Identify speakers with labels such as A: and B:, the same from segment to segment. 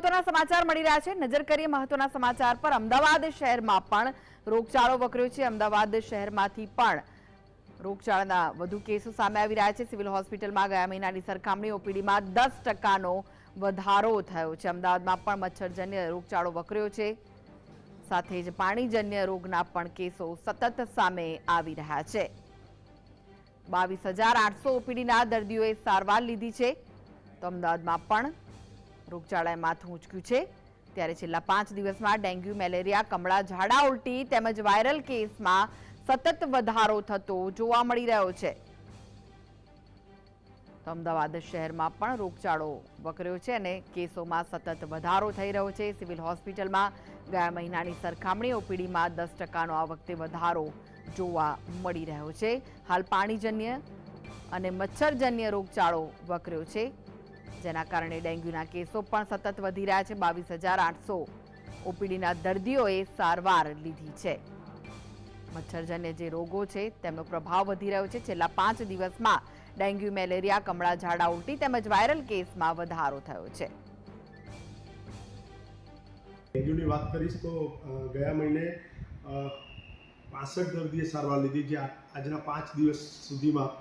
A: મહત્વના સમાચાર મળી રહ્યા છે। નજર કરીએ મહત્વના સમાચાર પર। અમદાવાદ શહેરમાં પણ રોગચાળો વકર્યો છે। અમદાવાદ શહેરમાંથી પણ રોગચાળાના વધુ કેસો સામે આવી રહ્યા છે। સિવિલ હોસ્પિટલમાં ગયા મહિનાની સરખામણી ઓપીડીમાં 10%નો વધારો થયો છે। અમદાવાદમાં પણ મચ્છરજન્ય રોગચાળો વકર્યો છે। સાથે જ પાણીજન્ય રોગના પણ કેસો સતત સામે આવી રહ્યા છે। 22,800 ઓપીડીના દર્દીઓએ સારવાર લીધી છે। તો અમદાવાદમાં પણ રોગચાળાએ માથું ઊંચક્યું છે। ત્યારે છેલ્લા 5 દિવસમાં ડેન્ગ્યુ, મેલેરિયા, કમળા, ઝાડા ઉલટી તેમજ વાયરલ કેસમાં સતત વધારો થતો જોવા મળી રહ્યો છે। તો અમદાવાદ શહેરમાં પણ રોગચાળો વકર્યો છે અને કેસોમાં સતત વધારો થઈ રહ્યો છે। સિવિલ હોસ્પિટલમાં ગયા મહિનાની સરખામણી ઓપીડીમાં 10%નો આ વખતે વધારો જોવા મળી રહ્યો છે। હાલ પાણીજન્ય અને મચ્છરજન્ય રોગચાળો વકર્યો છે, જેના કારણે ડેન્ગ્યુના કેસો પણ સતત વધી રહ્યા છે। 22,800 ઓપીડીના દર્દીઓએ સારવાર લીધી છે। મચ્છરજન્ય જે રોગો છે તેમનો પ્રભાવ વધી રહ્યો છે। છેલ્લા 5 દિવસમાં ડેન્ગ્યુ, મેલેરિયા, કમળા, ઝાડા ઉલટી તેમજ વાયરલ કેસમાં વધારો થયો છે।
B: ડેન્ગ્યુની વાત કરીશ તો ગયા મહિને 65 દર્દીએ સારવાર લીધી, જે આજના 5 દિવસ સુધીમાં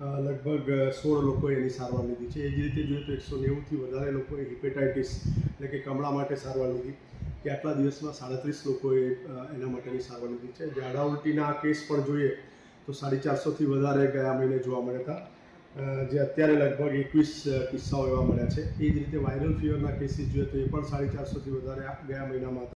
B: લગભગ 16 લોકોએ એની સારવાર લીધી છે। એ જ રીતે જોઈએ તો 190થી વધારે લોકોએ હિપેટાઇટિસ એટલે કે કમળા માટે સારવાર લીધી, કે આટલા દિવસમાં 37 લોકોએ એના માટેની સારવાર લીધી છે। ઝાડા ઉલટીના કેસ પણ જોઈએ તો 450થી વધારે ગયા મહિને જોવા મળ્યા હતા, જે અત્યારે લગભગ 21 કિસ્સાઓ એવા મળ્યા છે। એ જ રીતે વાયરલ ફીવરના કેસીસ જોઈએ તો એ પણ 450થી વધારે ગયા મહિનામાં હતા।